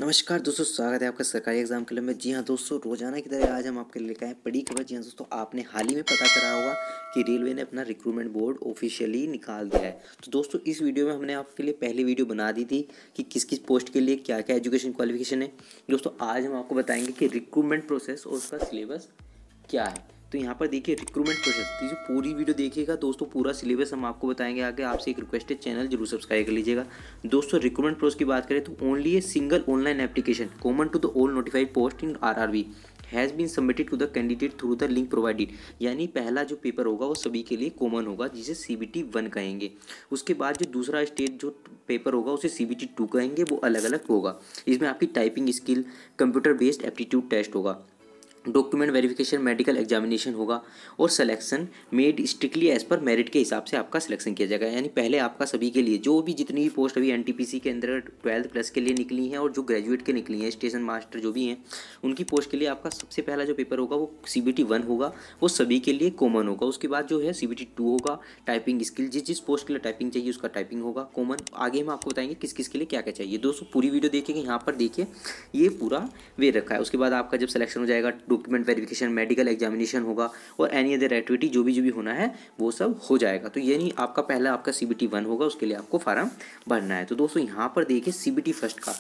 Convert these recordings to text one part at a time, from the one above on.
नमस्कार दोस्तों, स्वागत है आपका सरकारी एग्जाम क्लब में। जी हाँ दोस्तों, रोजाना की तरह आज हम आपके लिए लेकर आए बड़ी खबर। जी हाँ दोस्तों, आपने हाल ही में पता करा होगा कि रेलवे ने अपना रिक्रूटमेंट बोर्ड ऑफिशियली निकाल दिया है। तो दोस्तों, इस वीडियो में हमने आपके लिए पहली वीडियो बना दी थी कि किस किस पोस्ट के लिए क्या क्या एजुकेशन क्वालिफिकेशन है। दोस्तों, आज हम आपको बताएंगे कि रिक्रूटमेंट प्रोसेस और उसका सिलेबस क्या है। तो यहाँ पर देखिए रिक्रूटमेंट प्रोसेस, तो ये पूरी वीडियो देखिएगा दोस्तों, पूरा सिलेबस हम आपको बताएंगे आगे। आपसे एक रिक्वेस्ट है, चैनल जरूर सब्सक्राइब कर लीजिएगा। दोस्तों, रिक्रूटमेंट प्रोसेस की बात करें तो only a single online application common to the all notified post in RRB has been submitted to the candidate through the link provided. यानी पहला जो पेपर होगा वो सभी के लिए कॉमन होगा, जिसे CBT 1 कहेंगे। उसके बाद जो दूसरा स्टेज जो पेपर होगा उसे CBT 2 कहेंगे, वो अलग अलग होगा। इसमें आपकी typing skill, computer based aptitude test होगा, डॉक्यूमेंट वेरिफिकेशन, मेडिकल एग्जामिनेशन होगा और selection made strictly as per merit के हिसाब से आपका सिलेक्शन किया जाएगा। यानी पहले आपका सभी के लिए जो भी जितनी भी पोस्ट अभी NTPC के अंदर 12th प्लस के लिए निकली हैं और जो ग्रेजुएट के निकली हैं, स्टेशन मास्टर जो भी हैं, उनकी पोस्ट के लिए आपका सबसे पहला जो पेपर होगा वो CBT 1 होगा, वो सभी के लिए कॉमन होगा। उसके बाद जो है CBT 2 होगा। टाइपिंग स्किल, जिस जिस पोस्ट के लिए टाइपिंग चाहिए उसका टाइपिंग होगा कॉमन। आगे हम आपको बताएंगे किस किस के लिए क्या क्या चाहिए। दोस्तों, पूरी वीडियो देखिएगा, यहाँ पर देखिए ये पूरा वे रखा है। उसके बाद आपका जब सिलेक्शन हो जाएगा, डॉक्यूमेंट वेरिफिकेशन, मेडिकल एग्जामिनेशन होगा और एनी अदर एक्टिविटी जो भी होना है वो सब हो जाएगा। तो ये नहीं, आपका पहला आपका CBT 1 होगा, उसके लिए आपको फार्म भरना है। तो दोस्तों, यहाँ पर देखिए CBT फर्स्ट का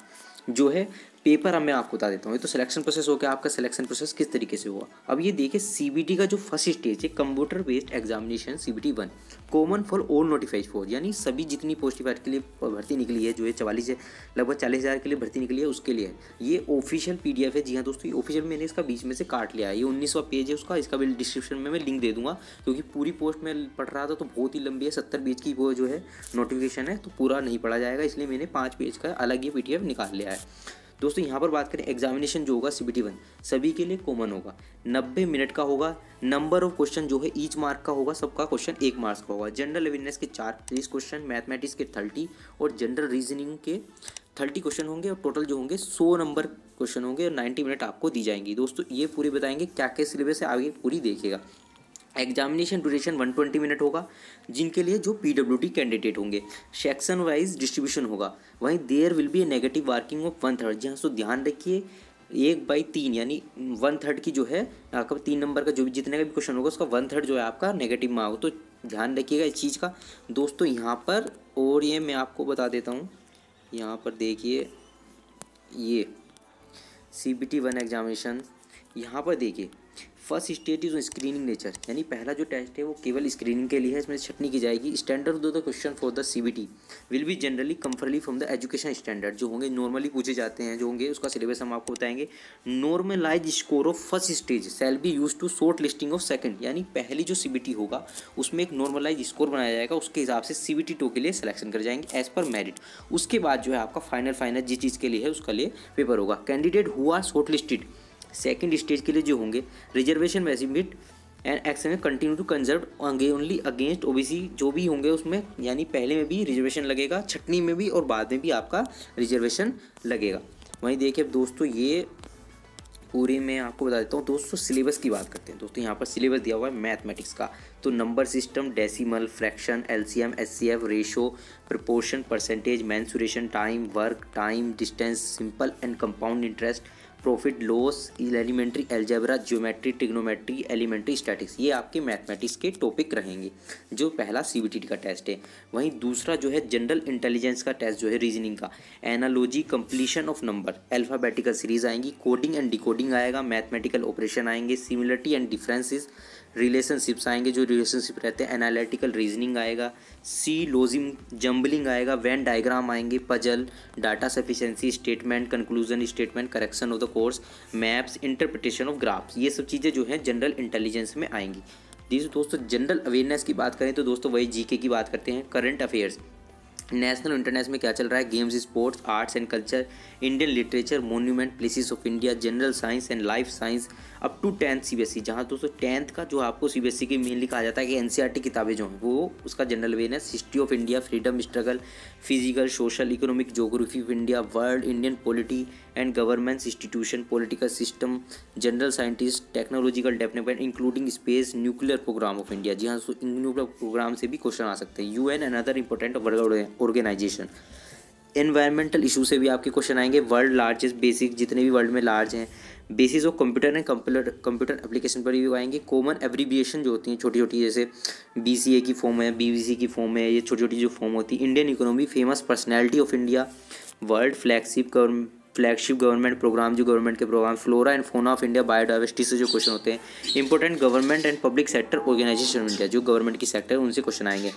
जो है पेपर अब मैं आपको बता देता हूँ। ये तो सिलेक्शन प्रोसेस हो गया, आपका सिलेक्शन प्रोसेस किस तरीके से हुआ। अब ये देखिए CBT का जो फर्स्ट स्टेज है, computer based examination CBT 1 common for all notified post. यानी सभी जितनी पोस्ट के लिए भर्ती निकली है, जो है 44 से लगभग 40,000 के लिए भर्ती निकली है, उसके लिए ये ऑफिशियल PDF है। जी हाँ दोस्तों, ये ऑफिशियल, मैंने इसका बीच में से काट लिया है। ये 19वां पेज है उसका, इसका भी डिस्क्रिप्शन में मैं लिंक दे दूंगा, क्योंकि पूरी पोस्ट में पढ़ रहा था तो बहुत ही लंबी है, 70 पेज की वो जो है नोटिफिकेशन है, तो पूरा नहीं पढ़ा जाएगा, इसलिए मैंने 5 पेज का अलग ये PDF निकाल लिया है। दोस्तों, यहाँ पर बात करें एग्जामिनेशन जो होगा CBT 1 सभी के लिए कॉमन होगा, 90 मिनट का होगा। नंबर ऑफ क्वेश्चन जो है ईच मार्क का होगा, सबका क्वेश्चन 1 मार्क्स का होगा। जनरल अवेयरनेस के 30 क्वेश्चन, मैथमेटिक्स के 30 और जनरल रीजनिंग के 30 क्वेश्चन होंगे और टोटल जो होंगे 100 नंबर क्वेश्चन होंगे और 90 मिनट आपको दी जाएंगी। दोस्तों, ये पूरी बताएंगे क्या क्या सिलेबस है, आगे पूरी देखिएगा। एग्जामिनेशन ड्यूरेशन 120 मिनट होगा, जिनके लिए जो PWD कैंडिडेट होंगे। सेक्शन वाइज डिस्ट्रीब्यूशन होगा। वहीं there will be a negative marking of 1/3। जहाँ सो ध्यान रखिए 1/3 यानी 1/3 की जो है आपका 3 नंबर का जो भी जितने का भी क्वेश्चन होगा उसका 1/3 जो है आपका नेगेटिव मार्क हो। तो ध्यान रखिएगा इस चीज़ का दोस्तों यहाँ पर। और ये मैं आपको बता देता हूँ, यहाँ पर देखिए ये CBT 1 एग्जामिनेशन, यहाँ पर देखिए first stage is screening nature. यानी पहला जो टेस्ट है वो केवल स्क्रीनिंग के लिए है, इसमें छटनी की जाएगी। Standard of the question for the CBT will be generally conformably from the education standard. जो होंगे नॉर्मली पूछे जाते हैं, जो होंगे उसका सिलेबस हम आपको बताएंगे। Normalise score of first stage shall be use to short listing of second. यानी पहली जो CBT होगा उसमें एक नॉर्मलाइज स्कोर बनाया जाएगा, उसके हिसाब से CBT 2 के लिए सिलेक्शन कर जाएंगे एज पर मेरिट। उसके बाद जो है आपका फाइनल जिस चीज़ के लिए है उसका लिए पेपर होगा। Candidate who are short listed second stage के लिए जो होंगे, reservation benefit and action continue to conserve only against OBC जो भी होंगे उसमें। यानी पहले में भी रिजर्वेशन लगेगा, छटनी में भी और बाद में भी आपका रिजर्वेशन लगेगा। वहीं देखिए दोस्तों, ये पूरे में आपको बता देता हूँ। दोस्तों, सिलेबस की बात करते हैं। दोस्तों, यहाँ पर सिलेबस दिया हुआ है मैथमेटिक्स का। तो number system, decimal, fraction, LCM, SCF, ratio, proportion, percentage, mensuration, time, work, time, distance, simple and compound interest, profit loss, elementary algebra, geometry, trigonometry, elementary statics, ये आपके मैथमेटिक्स के टॉपिक रहेंगे, जो पहला CBT का टेस्ट है। वहीं दूसरा जो है जनरल इंटेलिजेंस का टेस्ट जो है रीजनिंग का, analogy, completion of number, alphabetical series आएंगी, कोडिंग एंड डिकोडिंग आएगा, मैथमेटिकल ऑपरेशन आएंगे, सिमिलरिटी एंड डिफरेंसेस, रिलेशनशिप्स आएंगे, जो रिलेशनशिप रहते हैं, एनालिटिकल रीजनिंग आएगा, सीलोजिम जम्बलिंग आएगा, वेन डायग्राम आएंगे, puzzle, data sufficiency statement, conclusion statement, correction of the course, maps, interpretation of graphs, ये सब चीज़ें जो हैं जनरल इंटेलिजेंस में आएंगी। दोस्तों, जनरल अवेयरनेस की बात करें तो दोस्तों वही GK की बात करते हैं। करंट अफेयर्स, नेशनल इंटरनेशनल में क्या चल रहा है, games, sports, arts and culture, Indian literature, monument, places of India, general science and life science up to 10th CBSE। जहाँ दोस्तों 10th का जो आपको CBSE की मेनली कहा जाता है कि NCERT किताबें जो हैं वो उसका general awareness, history of India, freedom struggle, physical, social, economic, geography of India, world, Indian polity and governance institution, political system, general scientist, technological development including space, nuclear programme of India. जी हाँ, nuclear programme से भी question आ सकते हैं। UN and other important organisation. Environmental issue से भी आपके question आएंगे। वर्ल्ड लार्जेस्ट बेसिक, जितने भी वर्ल्ड में लार्ज हैं, basis of computer and computer application पर भी आएंगे। कॉमन एब्रीविएशन जो होती हैं छोटी छोटी, जैसे BCA की फॉर्म है, BBC की फॉर्म है, ये छोटी छोटी जो फॉर्म होती है। Indian economy, famous personality of India, world flagship government programme, जो गवर्नमेंट के programme, flora and fauna of India, biodiversity से जो क्वेश्चन होते हैं। Important government and public sector organisation of India, जो गवर्नमेंट की सेक्टर है उनसे क्वेश्चन आएंगे।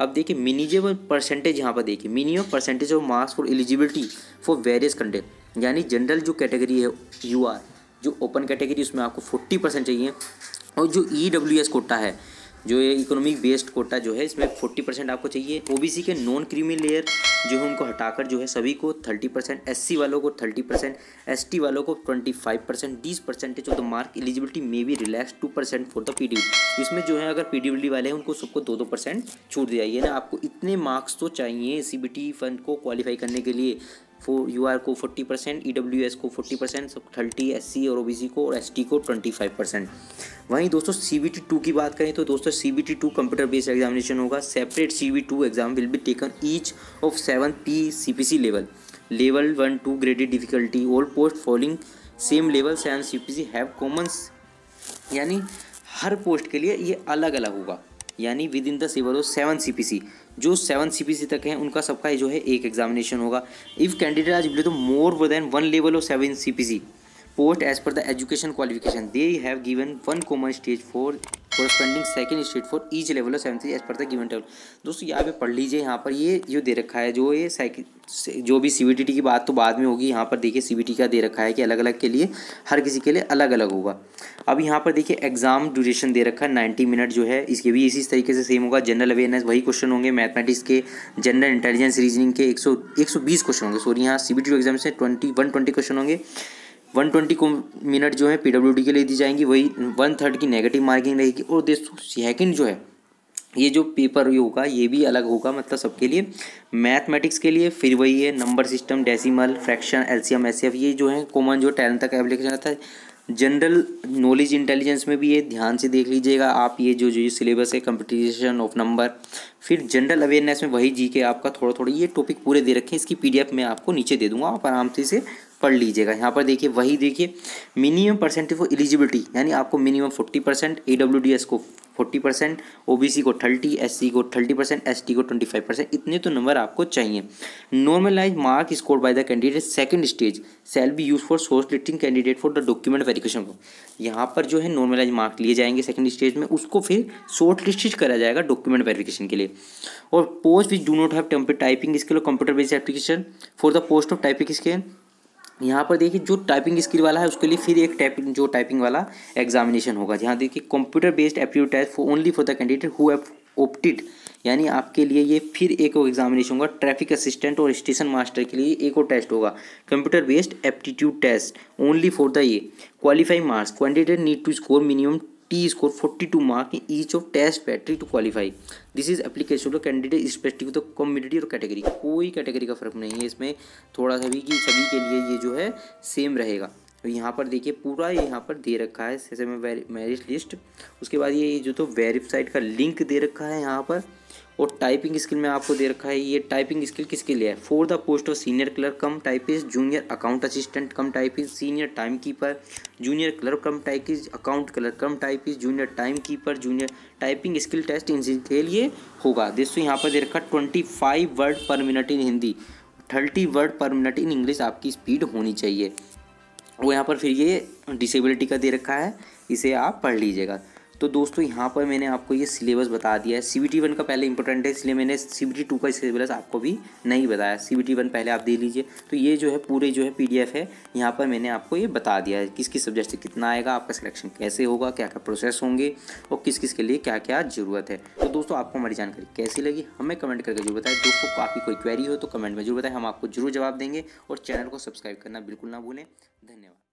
अब देखिए मिनिमम परसेंटेज, यहाँ पर देखिए minimum percentage of marks for eligibility for various content, यानी जनरल जो कैटेगरी है UR, जो ओपन कैटेगरी, उसमें आपको 40% चाहिए। और जो EWS कोटा है, जो ये इकोनॉमिक बेस्ड कोटा जो है, इसमें 40% आपको चाहिए। OBC के नॉन क्रीमी लेयर जो है उनको हटाकर जो है सभी को 30%, SC वालों को 30%, ST वालों को 25%। 10% ऑफ द मार्क एलिजिबिलिटी में be relax 2% for the PWD। इसमें जो है अगर PWD वाले हैं उनको सबको 2% छूट दी जाएगी ना। आपको इतने मार्क्स तो चाहिए CBT फंड को क्वालिफाई करने के लिए। UR को 40%, EWS को 40%, सब 30, SC और OBC को, और ST को 25%। वहीं दोस्तों CBT2 की बात करें तो दोस्तों CBT2 कंप्यूटर बेस्ड एग्जामिनेशन होगा। Separate CBT2 exam will be taken each of 7 PCPC level 1-2 graded difficulty. All post following same level 7 CPC have Commons, यानी हर पोस्ट के लिए ये अलग अलग होगा, यानी with in the level of 7 CPC। जो 7 CPC तक हैं उनका सबका जो है एक एग्जामिनेशन होगा। इफ़ कैंडिडेट आज बिलो तो more than 1 level of 7 CPC post as per the education qualification, they have given 1 common stage for corresponding second stage for each level of 7 as per the given table. दोस्तों यहाँ पे पढ़ लीजिए, यहाँ पर ये जो दे रखा है, जो ये जो भी CBT की बात तो बाद में होगी। यहाँ पर देखिए CBT का दे रखा है कि अलग अलग के लिए, हर किसी के लिए अलग अलग होगा। अब यहाँ पर देखिए एग्जाम ड्यूरेशन दे रखा है 90 मिनट जो है, इसके भी इसी तरीके से सेम होगा। जनरल अवेयरनेस वही क्वेश्चन होंगे, मैथमेटिक्स के, जनरल इंटेलिजेंस, रीजनिंग के 120 क्वेश्चन होंगे। सॉरी, यहाँ CBT एग्जाम से 120 क्वेश्चन होंगे। 120 को मिनट जो है PWD के लिए दी जाएंगी, वही 1/3 की नेगेटिव मार्किंग रहेगी। और दोस्तों सेकंड जो है ये जो पेपर ये होगा ये भी अलग होगा, मतलब सबके लिए। मैथमेटिक्स के लिए फिर वही है, number system, decimal, fraction, LCM, SCF, ये जो है कॉमन जो 10 तक एप्लीकेशन आता है। जनरल नॉलेज इंटेलिजेंस में भी ये ध्यान से देख लीजिएगा आप, ये जो सिलेबस है, कंपटीशन ऑफ नंबर। फिर जनरल अवेयरनेस में वही GK आपका थोड़ा ये टॉपिक पूरे दे रखे हैं। इसकी PDF मैं आपको नीचे दे दूंगा, आप आराम से इसे पढ़ लीजिएगा। यहाँ पर देखिए वही देखिए मिनिमम परसेंटेज फॉर एलिजिबिलिटी, यानी आपको मिनिमम 40%, AWDS को 40%, OBC को 30, SC को 30%, ST को 25%, इतने तो नंबर आपको चाहिए। Normalise mark scored by the candidate second stage shall be use for short listing candidate for the document verification को। यहाँ पर जो है नॉर्मलाइज मार्क लिए जाएंगे सेकंड स्टेज में, उसको फिर शॉर्ट लिस्टेड करा जाएगा डॉक्यूमेंट वेरिफिकेशन के लिए। और post which do not have typing skill और computer based application for the post of typing skill. यहाँ पर देखिए जो टाइपिंग स्किल वाला है उसके लिए फिर एक टाइपिंग वाला एग्जामिनेशन होगा। जहाँ देखिए computer based aptitude test for only for the candidate who have opted, यानी आपके लिए ये फिर एक और एग्जामिनेशन होगा। ट्रैफिक असिस्टेंट और स्टेशन मास्टर के लिए एक और टेस्ट होगा, computer based aptitude test only for the ये qualifying marks. Candidate need to score minimum T score 42 mark in each of test battery to qualify. This is application to candidate specific to community और category, कोई category का फर्क नहीं है इसमें, थोड़ा सा भी कि सभी के लिए ये जो है सेम रहेगा। तो यहाँ पर देखिए पूरा यहाँ पर दे रखा है जैसे में मेरिट लिस्ट, उसके बाद ये जो तो वेबसाइट का लिंक दे रखा है यहाँ पर। और टाइपिंग स्किल में आपको दे रखा है, ये टाइपिंग स्किल किसके लिए है, for the post of senior clerk cum typist, junior account assistant cum typist, senior time keeper, junior clerk cum typist, account clerk cum typist, junior time keeper, junior typing skill test इनके लिए होगा। दोस्तों यहाँ पर दे रखा 25 word पर minute in Hindi, 30 word पर minute in English आपकी स्पीड होनी चाहिए। वो यहाँ पर फिर ये डिसेबिलिटी का दे रखा है, इसे आप पढ़ लीजिएगा। तो दोस्तों यहाँ पर मैंने आपको ये सिलेबस बता दिया है। CBT1 का पहले इंपॉर्टेंट है, इसलिए मैंने CBT2 का सिलेबस आपको भी नहीं बताया। CBT1 पहले आप दे लीजिए। तो ये जो है पूरे जो है PDF है, यहाँ पर मैंने आपको ये बता दिया है किस किस सब्जेक्ट से कितना आएगा, आपका सिलेक्शन कैसे होगा, क्या क्या प्रोसेस होंगे और किस किस के लिए क्या क्या ज़रूरत है। तो दोस्तों आपको हमारी जानकारी कैसी लगी हमें कमेंट करके जरूर बताएं। दोस्तों आपकी कोई क्वेरी हो तो कमेंट में जरूर बताएं, हम आपको जरूर जवाब देंगे। और चैनल को सब्सक्राइब करना बिल्कुल ना भूलें। धन्यवाद।